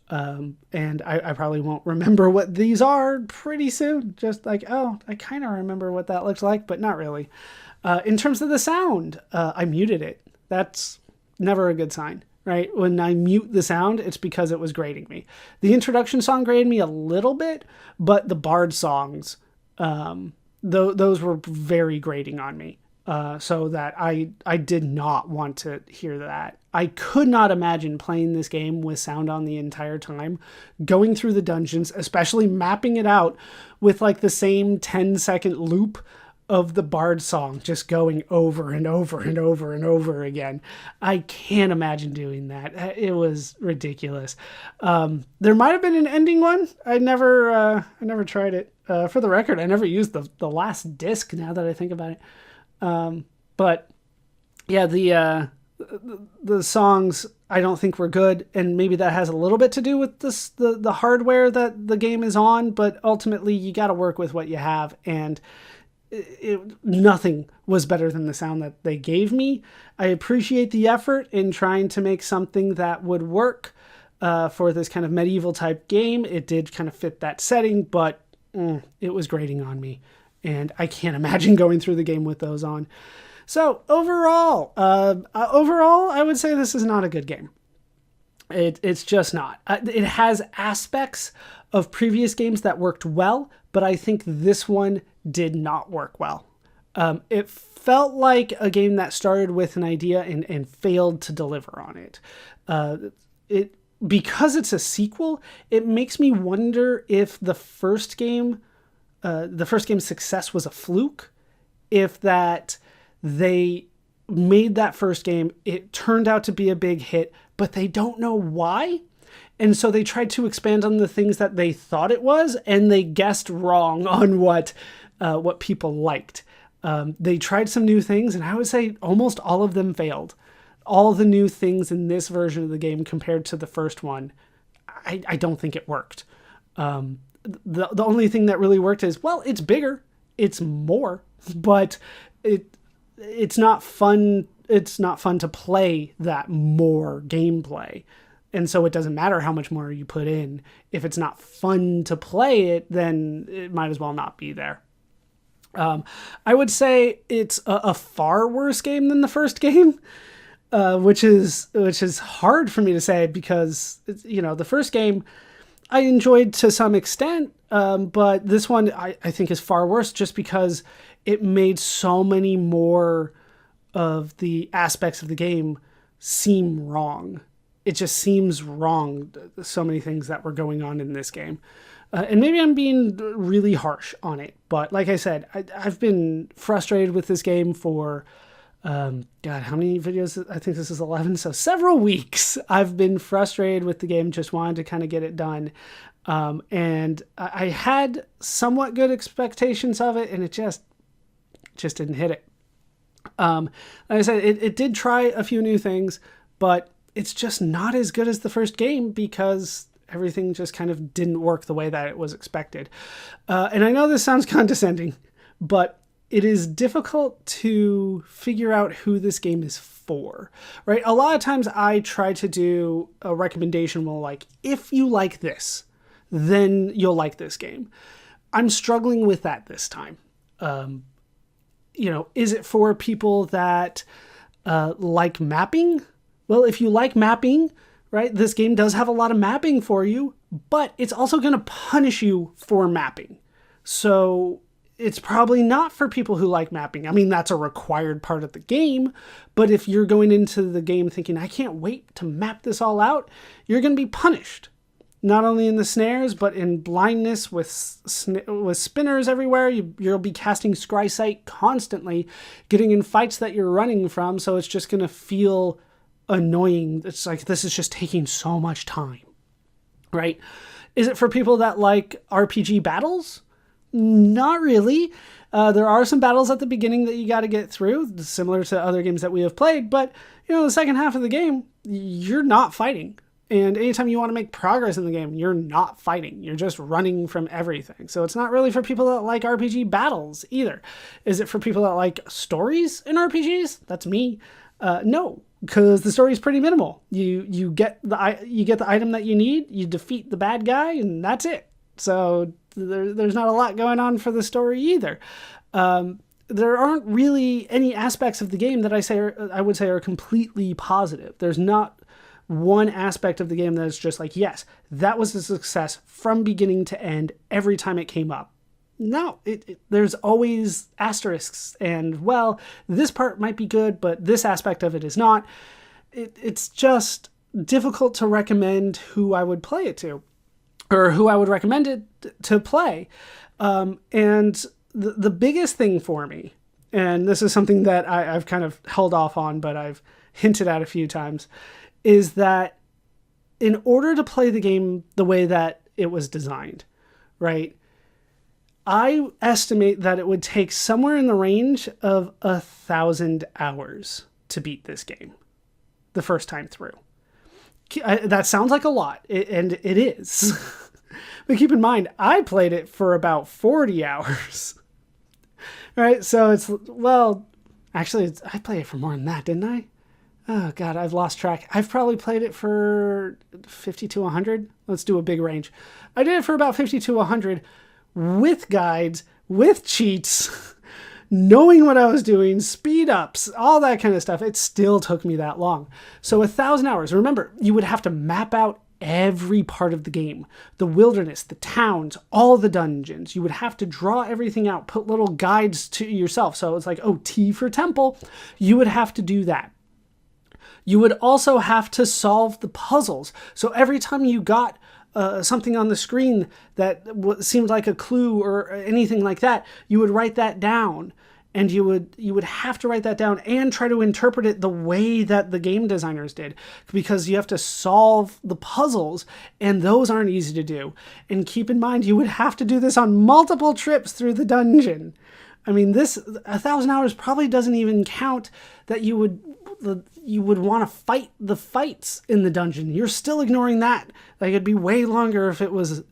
And I probably won't remember what these are pretty soon. Just like, oh, I kind of remember what that looks like, but not really. In terms of the sound, I muted it. That's never a good sign, right? When I mute the sound, it's because it was grating me. The introduction song grated me a little bit, but the bard songs, those were very grating on me. So that I did not want to hear that. I could not imagine playing this game with sound on the entire time, going through the dungeons, especially mapping it out with like the same 10-second loop of the bard song just going over and over and over and over again. I can't imagine doing that. It was ridiculous. There might have been an ending one. I never tried it. For the record, I never used the last disc now that I think about it. But yeah, the songs I don't think were good, and maybe that has a little bit to do with the hardware that the game is on, but ultimately you got to work with what you have, and nothing was better than the sound that they gave me. I appreciate the effort in trying to make something that would work for this kind of medieval type game. It did kind of fit that setting, but it was grating on me. And I can't imagine going through the game with those on. So overall, I would say this is not a good game. It's just not. It has aspects of previous games that worked well, but I think this one did not work well. It felt like a game that started with an idea and failed to deliver on it. Because it's a sequel, it makes me wonder if the first game's success was a fluke, if that they made that first game, it turned out to be a big hit, but they don't know why. And so they tried to expand on the things that they thought it was, and they guessed wrong on what people liked. They tried some new things, and I would say almost all of them failed. All the new things in this version of the game compared to the first one, I don't think it worked. The only thing that really worked is, well, it's bigger, it's more, but it's not fun. It's not fun to play that more gameplay. And so it doesn't matter how much more you put in. If it's not fun to play it, then it might as well not be there. I would say it's a far worse game than the first game, which is hard for me to say because, the first game I enjoyed to some extent, but this one I think is far worse just because it made so many more of the aspects of the game seem wrong. It just seems wrong, so many things that were going on in this game. And maybe I'm being really harsh on it, but like I said, I've been frustrated with this game for, how many videos? I think this is 11, so several weeks. I've been frustrated with the game, just wanted to kind of get it done. And I had somewhat good expectations of it, and it just didn't hit it. Like I said, it did try a few new things, but it's just not as good as the first game because everything just kind of didn't work the way that it was expected. And I know this sounds condescending, but it is difficult to figure out who this game is for, right? A lot of times I try to do a recommendation, well, like, if you like this, then you'll like this game. I'm struggling with that this time. Is it for people that like mapping? Well, if you like mapping, right, this game does have a lot of mapping for you, but it's also going to punish you for mapping. So it's probably not for people who like mapping. I mean, that's a required part of the game, but if you're going into the game thinking, I can't wait to map this all out, you're going to be punished. Not only in the snares, but in blindness with spinners everywhere. You'll be casting Scry Sight constantly, getting in fights that you're running from, so it's just going to feel annoying. It's like, this is just taking so much time, right? Is it for people that like RPG battles? Not really. There are some battles at the beginning that you got to get through, similar to other games that we have played, but the second half of the game, you're not fighting. And anytime you want to make progress in the game, you're not fighting. You're just running from everything. So it's not really for people that like RPG battles either. Is it for people that like stories in RPGs? That's me. No, because the story is pretty minimal. You get the item that you need, you defeat the bad guy, and that's it. So there's not a lot going on for the story either. There aren't really any aspects of the game that I would say are completely positive. There's not one aspect of the game that is just like, yes, that was a success from beginning to end every time it came up. No, there's always asterisks and, well, this part might be good, but this aspect of it is not. It's just difficult to recommend who I would play it to, or who I would recommend it to play. And the biggest thing for me, and this is something that I've kind of held off on, but I've hinted at a few times, is that in order to play the game the way that it was designed, right, I estimate that it would take somewhere in the range of 1,000 hours to beat this game the first time through. That sounds like a lot, and it is. But keep in mind, I played it for about 40 hours. Right? So it's, well, actually, I played it for more than that, didn't I? Oh, God, I've lost track. I've probably played it for 50 to 100. Let's do a big range. I did it for about 50 to 100 with guides, with cheats, knowing what I was doing, speed ups, all that kind of stuff, it still took me that long. So 1,000 hours. Remember, you would have to map out every part of the game, the wilderness, the towns, all the dungeons. You would have to draw everything out, put little guides to yourself. So it's like, oh, T for temple. You would have to do that. You would also have to solve the puzzles. So every time you got something on the screen that seemed like a clue or anything like that, you would write that down. And you would have to write that down and try to interpret it the way that the game designers did, because you have to solve the puzzles, and those aren't easy to do. And keep in mind, you would have to do this on multiple trips through the dungeon. I mean, this 1,000 hours probably doesn't even count that you would want to fight the fights in the dungeon. You're still ignoring that. Like, it'd be way longer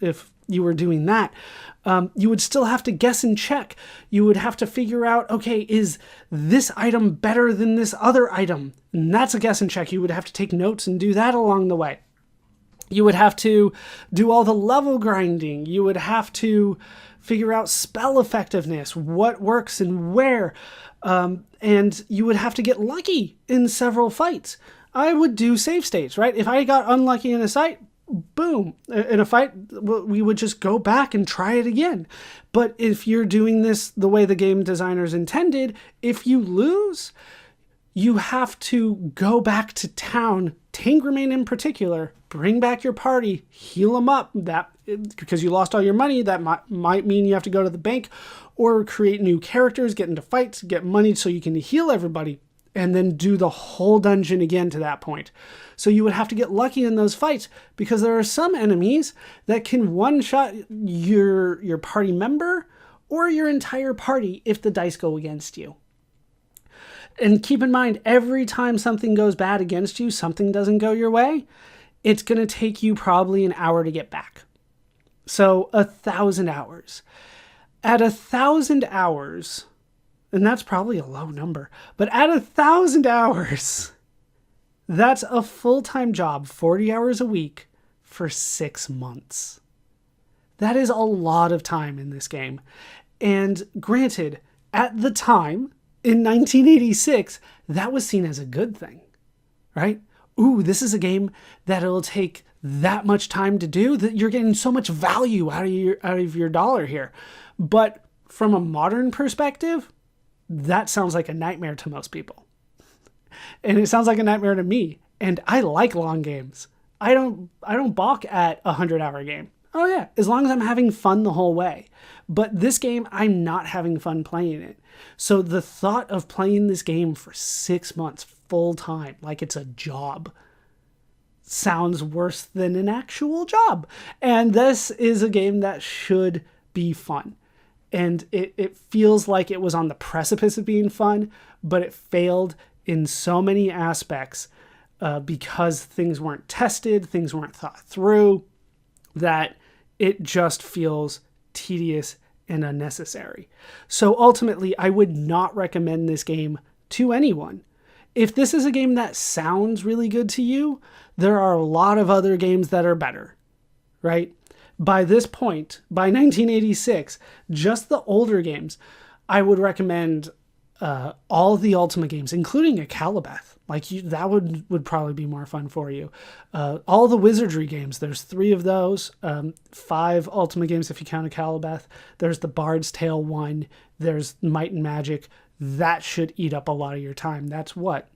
if you were doing that. You would still have to guess and check. You would have to figure out, okay, is this item better than this other item? And that's a guess and check. You would have to take notes and do that along the way. You would have to do all the level grinding. You would have to figure out spell effectiveness, what works and where. And you would have to get lucky in several fights. I would do save states, right? If I got unlucky in a fight, boom, in a fight, we would just go back and try it again. But if you're doing this the way the game designers intended, if you lose, you have to go back to town, Tangramain in particular, bring back your party, heal them up. That, because you lost all your money, that might mean you have to go to the bank or create new characters, get into fights, get money so you can heal everybody, and then do the whole dungeon again to that point. So you would have to get lucky in those fights, because there are some enemies that can one-shot your party member or your entire party if the dice go against you. And keep in mind, every time something goes bad against you, something doesn't go your way, it's going to take you probably an hour to get back. So 1,000 hours. At 1,000 hours, and that's probably a low number, but at 1,000 hours, that's a full-time job, 40 hours a week for 6 months. That is a lot of time in this game. And granted, at the time, in 1986, that was seen as a good thing, right? Ooh, this is a game that it'll take that much time to do, that you're getting so much value out of your dollar here. But from a modern perspective, that sounds like a nightmare to most people. And it sounds like a nightmare to me. And I like long games. I don't balk at a 100-hour game. Oh yeah, as long as I'm having fun the whole way. But this game, I'm not having fun playing it. So the thought of playing this game for 6 months full time, like it's a job, sounds worse than an actual job. And this is a game that should be fun. And it feels like it was on the precipice of being fun, but it failed in so many aspects because things weren't tested, things weren't thought through, that it just feels tedious and unnecessary. So ultimately, I would not recommend this game to anyone. If this is a game that sounds really good to you, there are a lot of other games that are better, right? By this point, by 1986, just the older games, I would recommend all the Ultima games, including a Calibeth. That would probably be more fun for you. All the Wizardry games, there's 3 of those, 5 Ultima games if you count a Calibeth. There's the Bard's Tale 1, there's Might and Magic. That should eat up a lot of your time. That's what?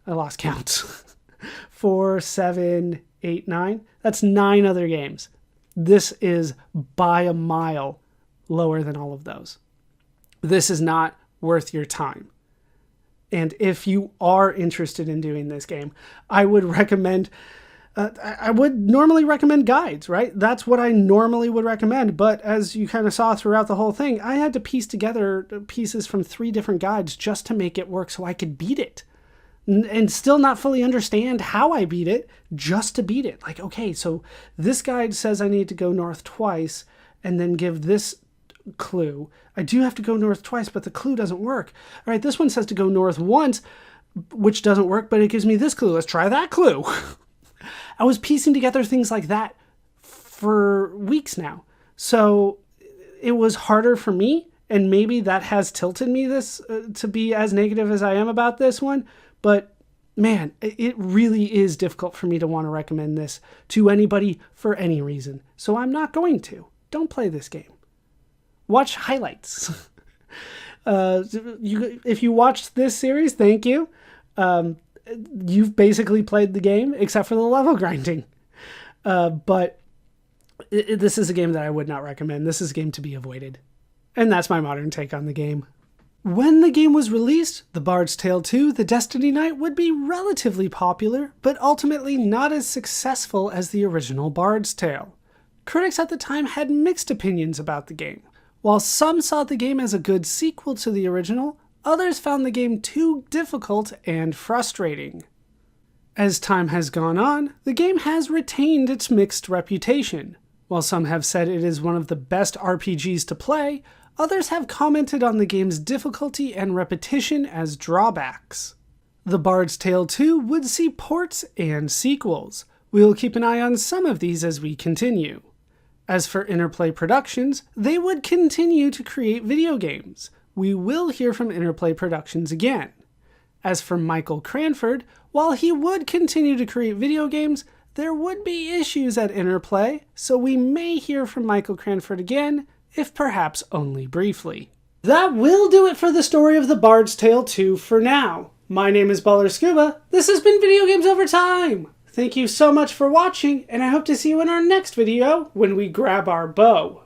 I lost count. 4, 7, 8, 9. That's 9 other games. This is by a mile lower than all of those. This is not worth your time. And if you are interested in doing this game, I would recommend, I would normally recommend guides, right? That's what I normally would recommend. But as you kind of saw throughout the whole thing, I had to piece together pieces from 3 different guides just to make it work so I could beat it. And still not fully understand how I beat it, just to beat it. Like, okay, so this guide says I need to go north twice and then give this clue. I do have to go north twice, but the clue doesn't work. All right, this one says to go north once, which doesn't work, but it gives me this clue. Let's try that clue. I was piecing together things like that for weeks now. So it was harder for me, and maybe that has tilted me to be as negative as I am about this one, but man, it really is difficult for me to want to recommend this to anybody for any reason. So I'm not going to. Don't play this game. Watch highlights. If you watched this series, thank you. You've basically played the game, except for the level grinding. But this is a game that I would not recommend. This is a game to be avoided. And that's my modern take on the game. When the game was released, The Bard's Tale 2: The Destiny Knight would be relatively popular, but ultimately not as successful as the original Bard's Tale. Critics at the time had mixed opinions about the game. While some saw the game as a good sequel to the original, others found the game too difficult and frustrating. As time has gone on, the game has retained its mixed reputation. While some have said it is one of the best RPGs to play, others have commented on the game's difficulty and repetition as drawbacks. The Bard's Tale 2 would see ports and sequels. We will keep an eye on some of these as we continue. As for Interplay Productions, they would continue to create video games. We will hear from Interplay Productions again. As for Michael Cranford, while he would continue to create video games, there would be issues at Interplay, so we may hear from Michael Cranford again, if perhaps only briefly. That will do it for the story of The Bard's Tale 2 for now. My name is ballerscuba. This has been Video Games Over Time. Thank you so much for watching, and I hope to see you in our next video when we grab our bow.